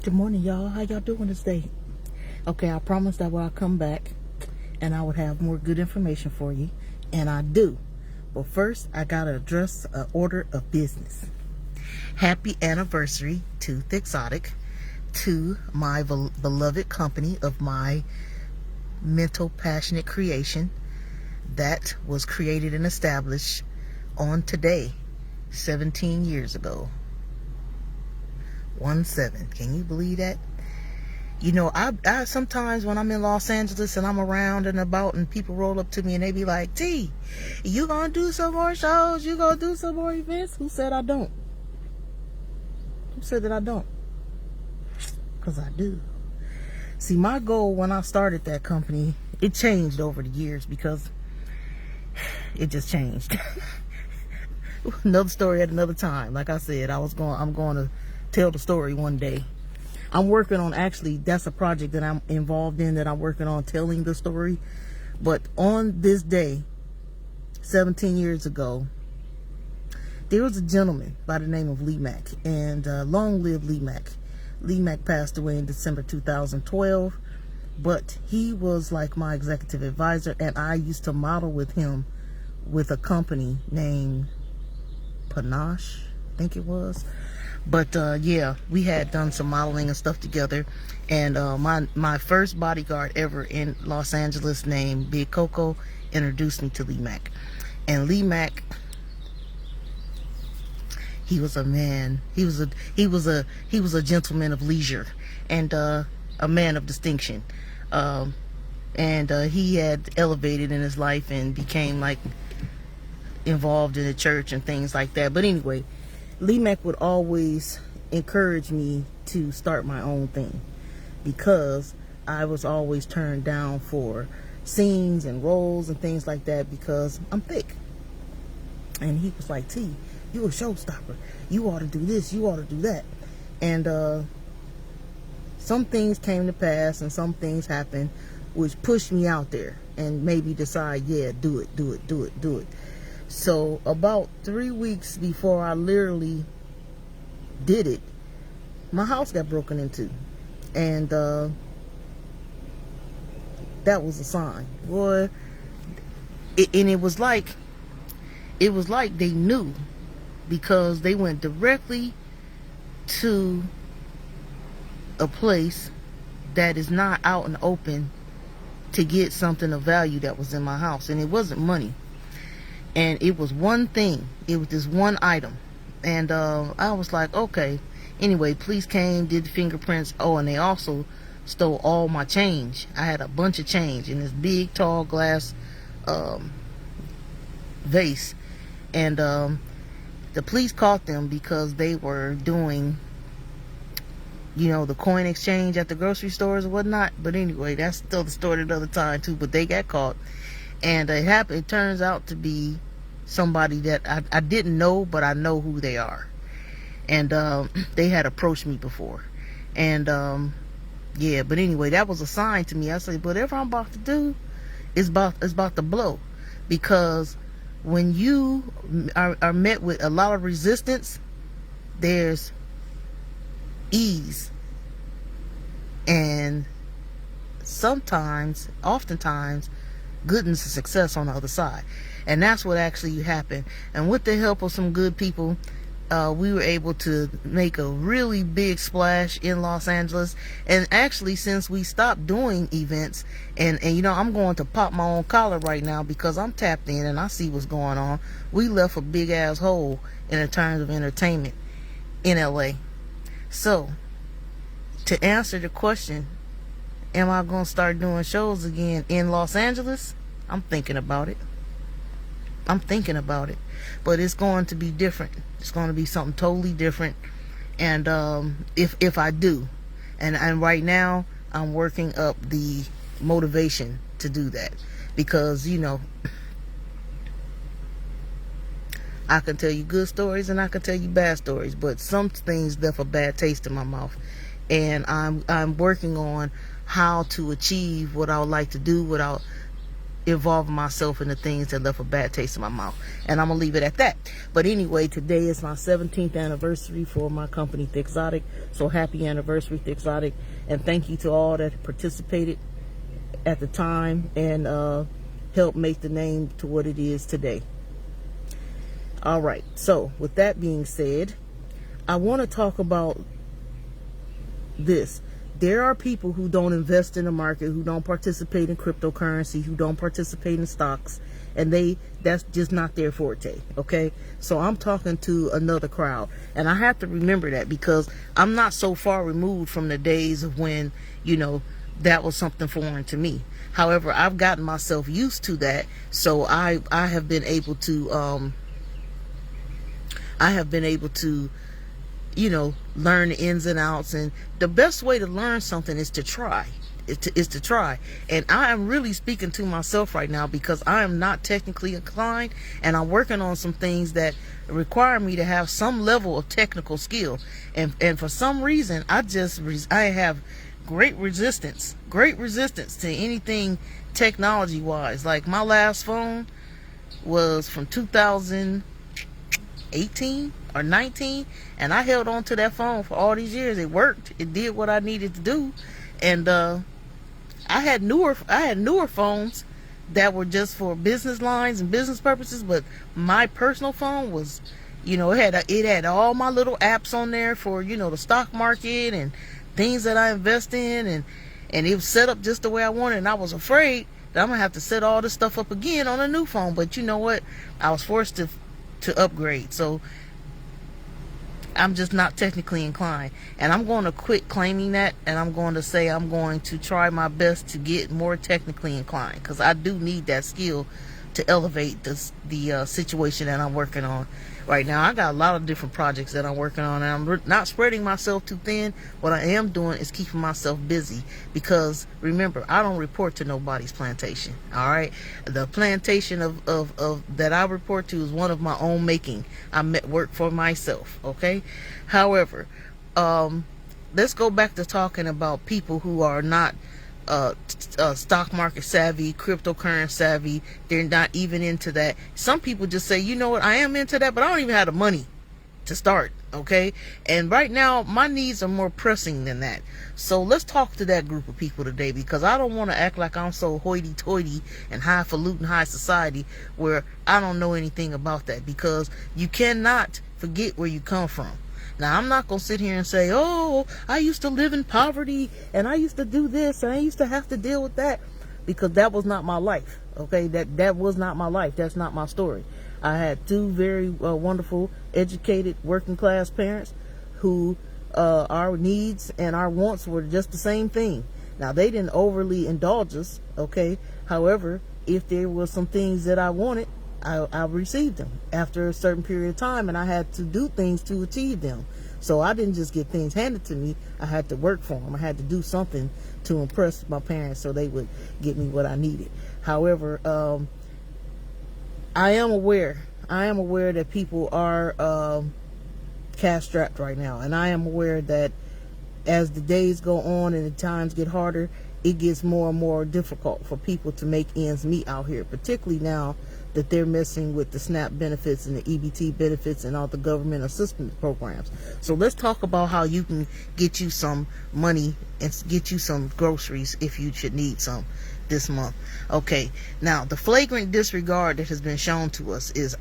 Good morning, y'all. How y'all doing this day? Okay, I promised that I'll come back and I would have more good information for you, and I do. But first, I gotta address an order of business. Happy anniversary to Thixotix, to my beloved company of my mental passionate creation that was created and established on today, 17 years ago. 17. Can you believe that? You know, I sometimes when I'm in Los Angeles and I'm around and about and people roll up to me and they be like, T, you gonna do some more shows? You gonna do some more events? Who said I don't? Who said that I don't? Because I do. See, my goal when I started that company, it changed over the years because it just changed. Another story at another time. Like I said, I'm going to tell the story one day. I'm working on, actually, that's a project that I'm involved in, that I'm working on telling the story. But on this day, 17 years ago, there was a gentleman by the name of Lee Mack, and long live Lee Mack. Lee Mack passed away in December 2012, but he was like my executive advisor, and I used to model with him with a company named Panache, I think it was. But yeah, we had done some modeling and stuff together, and my first bodyguard ever in Los Angeles named Big Coco introduced me to Lee Mack. And Lee Mack, he was a man. He was a gentleman of leisure and a man of distinction. And he had elevated in his life and became like involved in the church and things like that. But anyway, Lee Mack would always encourage me to start my own thing because I was always turned down for scenes and roles and things like that because I'm thick. And he was like, T, you a showstopper. You ought to do this. You ought to do that. And some things came to pass and some things happened which pushed me out there and made me decide, yeah, do it. So about 3 weeks before I literally did it, my house got broken into, and that was a sign, boy. And it was like they knew, because they went directly to a place that is not out and open to get something of value that was in my house, and it wasn't money. And it was one thing. It was this one item. And I was like, okay. Anyway, police came, did the fingerprints. Oh, and they also stole all my change. I had a bunch of change in this big, tall glass vase. And the police caught them because they were doing, you know, the coin exchange at the grocery stores and whatnot. But anyway, that's still the story another time, too. But they got caught. And it turns out to be somebody that I didn't know, but I know who they are. And they had approached me before. And yeah, but anyway, that was a sign to me. I said, whatever I'm about to do is about to blow. Because when you are met with a lot of resistance, there's ease. And oftentimes, goodness and success on the other side. And that's what actually happened. And with the help of some good people, we were able to make a really big splash in Los Angeles. And actually, since we stopped doing events, and you know, I'm going to pop my own collar right now because I'm tapped in and I see what's going on. We left a big ass hole in terms of entertainment in LA. So, to answer the question, am I going to start doing shows again in Los Angeles? I'm thinking about it. But it's going to be different. It's going to be something totally different. And if I do. And right now, I'm working up the motivation to do that. Because, you know, I can tell you good stories and I can tell you bad stories. But some things left a bad taste in my mouth. And I'm working on how to achieve what I would like to do without involving myself in the things that left a bad taste in my mouth. And I'm gonna leave it at that. But anyway, today is my 17th anniversary for my company Thixotix. So happy anniversary, Thixotix, and thank you to all that participated at the time and helped make the name to what it is today. All right, so with that being said, I want to talk about this. There are people who don't invest in the market, who don't participate in cryptocurrency, who don't participate in stocks, and that's just not their forte, okay? So I'm talking to another crowd, and I have to remember that because I'm not so far removed from the days of when, you know, that was something foreign to me. However, I've gotten myself used to that, so I have been able to you know, learn the ins and outs. And the best way to learn something is to try. Is to try. And I am really speaking to myself right now because I am not technically inclined, and I'm working on some things that require me to have some level of technical skill. And for some reason, I have great resistance to anything technology wise. Like my last phone was from 2018 or 19, and I held on to that phone for all these years. It worked. It did what I needed to do. And I had newer phones that were just for business lines and business purposes, but my personal phone was, you know, it had all my little apps on there for, you know, the stock market and things that I invest in, and it was set up just the way I wanted. And I was afraid that I'm gonna have to set all this stuff up again on a new phone, but you know what, I was forced to upgrade. So I'm just not technically inclined, and I'm going to quit claiming that, and I'm going to say I'm going to try my best to get more technically inclined, because I do need that skill to elevate the situation that I'm working on right now. I got a lot of different projects that I'm working on, and I'm not spreading myself too thin. What I am doing is keeping myself busy, because remember, I don't report to nobody's plantation. All right, the plantation of that I report to is one of my own making. I work for myself. Okay, however, let's go back to talking about people who are not stock market savvy, cryptocurrency savvy. They're not even into that. Some people just say, you know what, I am into that, but I don't even have the money to start. Okay, and right now my needs are more pressing than that. So let's talk to that group of people today, because I don't want to act like I'm so hoity-toity and highfalutin high society where I don't know anything about that, because you cannot forget where you come from. Now, I'm not going to sit here and say, oh, I used to live in poverty, and I used to do this, and I used to have to deal with that, because that was not my life. Okay, that was not my life. That's not my story. I had two very wonderful, educated, working class parents who our needs and our wants were just the same thing. Now, they didn't overly indulge us. Okay, however, if there were some things that I wanted, I received them after a certain period of time, and I had to do things to achieve them. So I didn't just get things handed to me. I had to work for them. I had to do something to impress my parents so they would get me what I needed. However, I am aware that people are cash strapped right now, and I am aware that as the days go on and the times get harder, it gets more and more difficult for people to make ends meet out here, particularly now that they're messing with the SNAP benefits and the EBT benefits and all the government assistance programs. So let's talk about how you can get you some money and get you some groceries if you should need some this month. Okay, now the flagrant disregard that has been shown to us is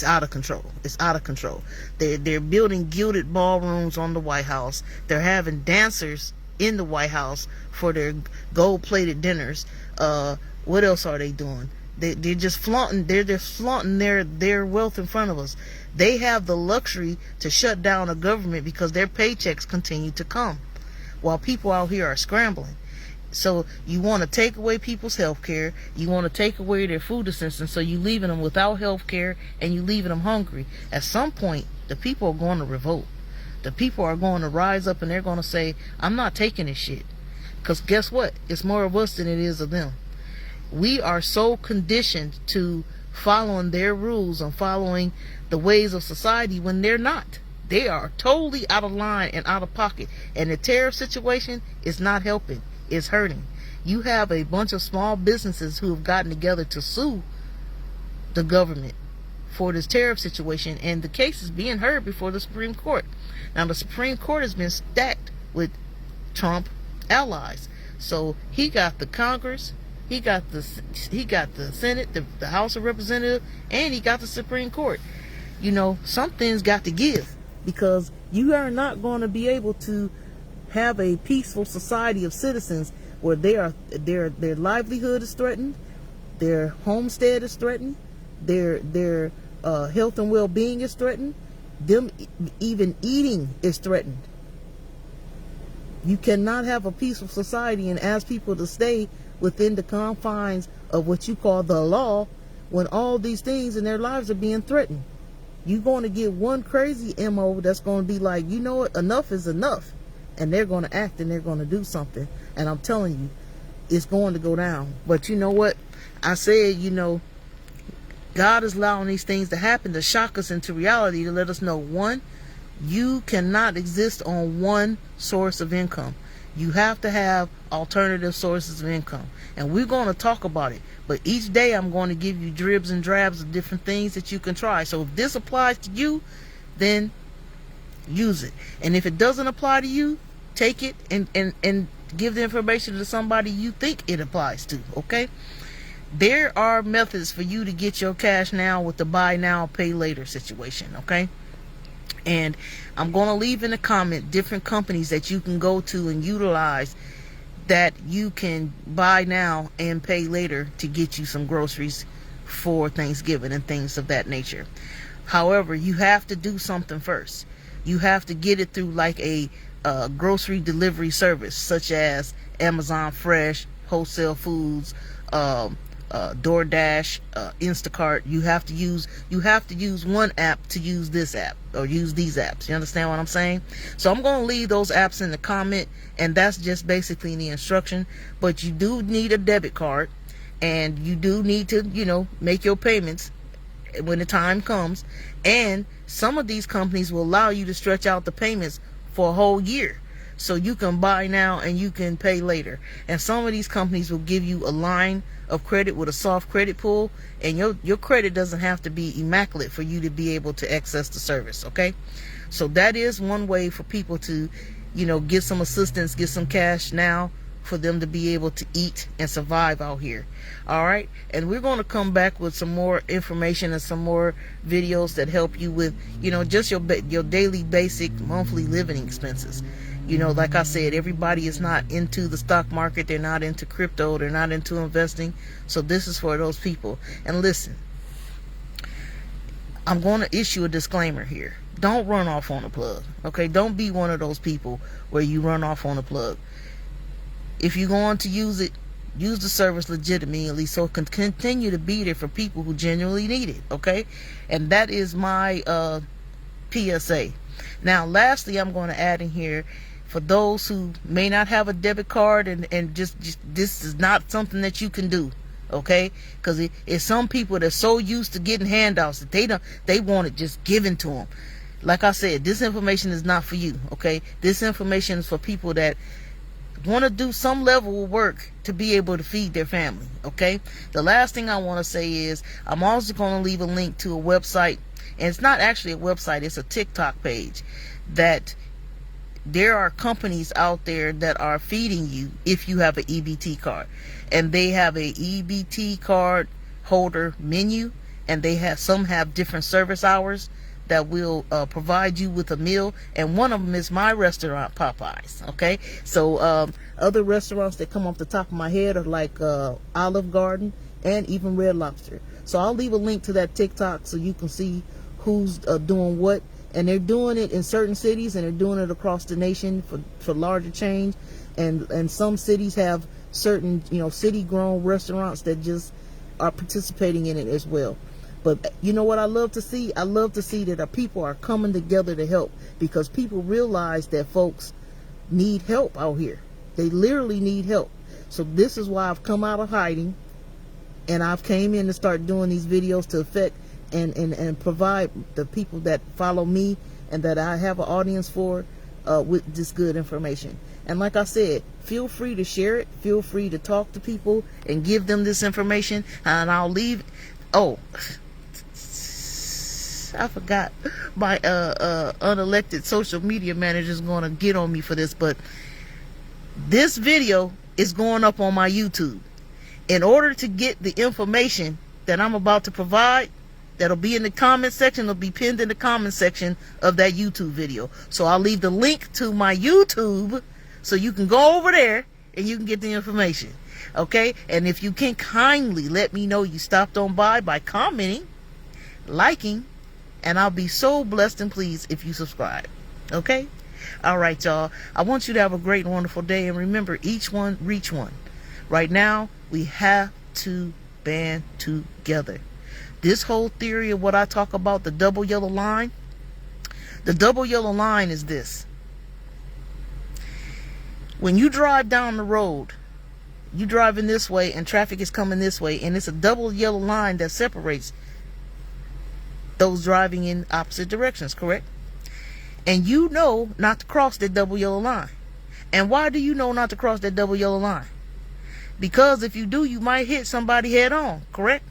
out of control. It's out of control. They're building gilded ballrooms on the White House. They're having dancers in the White House for their gold-plated dinners. What else are they doing? They're just flaunting. They're just flaunting their wealth in front of us. They have the luxury to shut down a government because their paychecks continue to come, while people out here are scrambling. So you want to take away people's health care. You want to take away their food assistance. So you leaving them without health care, and you leaving them hungry. At some point, the people are going to revolt. The people are going to rise up, and they're going to say, I'm not taking this shit. Because guess what? It's more of us than it is of them. We are so conditioned to following their rules and following the ways of society when they're not. They are totally out of line and out of pocket. And the tariff situation is not helping. It's hurting. You have a bunch of small businesses who have gotten together to sue the government for this tariff situation, and the case is being heard before the Supreme Court. Now, the Supreme Court has been stacked with Trump allies. So he got the Congress, he got the Senate, the House of Representatives, and he got the Supreme Court. You know, something's got to give, because you are not going to be able to have a peaceful society of citizens where their livelihood is threatened, their homestead is threatened, their health and well-being is threatened, them even eating is threatened. You cannot have a peaceful society and ask people to stay within the confines of what you call the law when all these things in their lives are being threatened. You're going to get one crazy MO that's going to be like, you know what, enough is enough. And they're going to act and they're going to do something. And I'm telling you, it's going to go down. But you know what? I said, you know, God is allowing these things to happen to shock us into reality, to let us know, one, you cannot exist on one source of income. You have to have alternative sources of income. And we're going to talk about it. But each day I'm going to give you dribs and drabs of different things that you can try. So if this applies to you, then use it. And if it doesn't apply to you, take it and give the information to somebody you think it applies to. Okay? There are methods for you to get your cash now with the buy now, pay later situation. Okay? And I'm going to leave in a comment different companies that you can go to and utilize that you can buy now and pay later to get you some groceries for Thanksgiving and things of that nature. However, you have to do something first. You have to get it through like a grocery delivery service such as Amazon Fresh, Wholesale Foods, DoorDash, Instacart. You have to use one app to use this app or use these apps. You understand what I'm saying? So I'm going to leave those apps in the comment, and that's just basically the instruction. But you do need a debit card, and you do need to, you know, make your payments when the time comes. And some of these companies will allow you to stretch out the payments for a whole year. So you can buy now and you can pay later. And some of these companies will give you a line of credit with a soft credit pull, and your credit doesn't have to be immaculate for you to be able to access the service. Okay? So that is one way for people to, you know, get some assistance, get some cash now for them to be able to eat and survive out here. All right? And we're going to come back with some more information and some more videos that help you with, you know, just your daily basic monthly living expenses. You know, like I said, everybody is not into the stock market. They're not into crypto. They're not into investing. So this is for those people. And listen, I'm going to issue a disclaimer here. Don't run off on a plug. Okay? Don't be one of those people where you run off on a plug. If you're going to use it, use the service legitimately so it can continue to be there for people who genuinely need it. Okay? And that is my PSA. Now, lastly, I'm going to add in here, for those who may not have a debit card and just this is not something that you can do, okay? Because it's some people that's so used to getting handouts that they want it just given to them. Like I said, this information is not for you, okay? This information is for people that want to do some level of work to be able to feed their family, okay? The last thing I want to say is I'm also going to leave a link to a website, and it's not actually a website, it's a TikTok page, that there are companies out there that are feeding you if you have an EBT card. And they have a EBT card holder menu, and some have different service hours that will provide you with a meal, and one of them is my restaurant, Popeyes. Okay, so other restaurants that come off the top of my head are like Olive Garden and even Red Lobster. So I'll leave a link to that TikTok so you can see who's doing what. And they're doing it in certain cities, and they're doing it across the nation for larger change. And some cities have certain, you know, city-grown restaurants that just are participating in it as well. But you know what I love to see? I love to see that our people are coming together to help, because people realize that folks need help out here. They literally need help. So this is why I've come out of hiding, and I've came in to start doing these videos to affect and provide the people that follow me and that I have an audience for with this good information. And like I said, feel free to share it. Feel free to talk to people and give them this information. And I'll leave. Oh, I forgot. My unelected social media manager is going to get on me for this, but this video is going up on my YouTube. In order to get the information that I'm about to provide, that'll be in the comment section, it'll be pinned in the comment section of that YouTube video. So I'll leave the link to my YouTube so you can go over there and you can get the information. Okay? And if you can kindly let me know you stopped on by commenting, liking, and I'll be so blessed and pleased if you subscribe. Okay? All right, y'all. I want you to have a great and wonderful day. And remember, each one reach one. Right now, we have to band together. This whole theory of what I talk about, the double yellow line, the double yellow line is this. When you drive down the road, you driving this way and traffic is coming this way, and it's a double yellow line that separates those driving in opposite directions, correct? And you know not to cross that double yellow line. And why do you know not to cross that double yellow line? Because if you do, you might hit somebody head on, correct?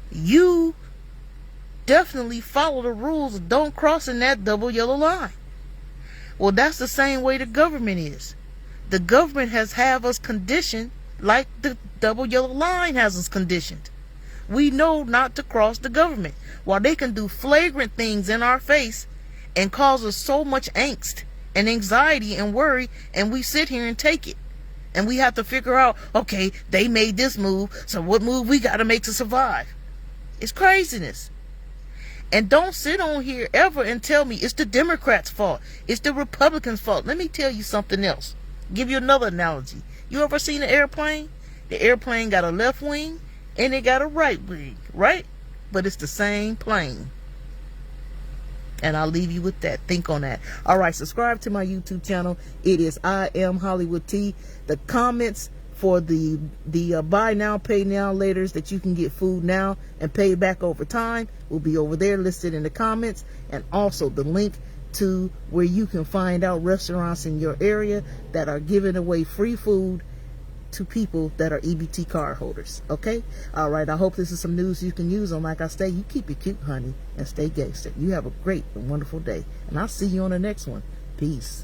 You definitely follow the rules of don't crossing that double yellow line. Well, that's the same way the government is. The government has us conditioned like the double yellow line has us conditioned. We know not to cross the government. While they can do flagrant things in our face and cause us so much angst and anxiety and worry, and we sit here and take it. And we have to figure out, okay, they made this move, so what move we got to make to survive? It's craziness. And don't sit on here ever and tell me it's the Democrats' fault. It's the Republicans' fault. Let me tell you something else. Give you another analogy. You ever seen an airplane? The airplane got a left wing and it got a right wing, right? But it's the same plane. And I'll leave you with that. Think on that. All right, subscribe to my YouTube channel. It is I Am Hollywood T. The comments for the buy now, pay now laters that you can get food now and pay back over time will be over there listed in the comments. And also the link to where you can find out restaurants in your area that are giving away free food to people that are EBT card holders. Okay? All right. I hope this is some news you can use. And like I say, you keep it cute, honey, and stay gangster. You have a great and wonderful day. And I'll see you on the next one. Peace.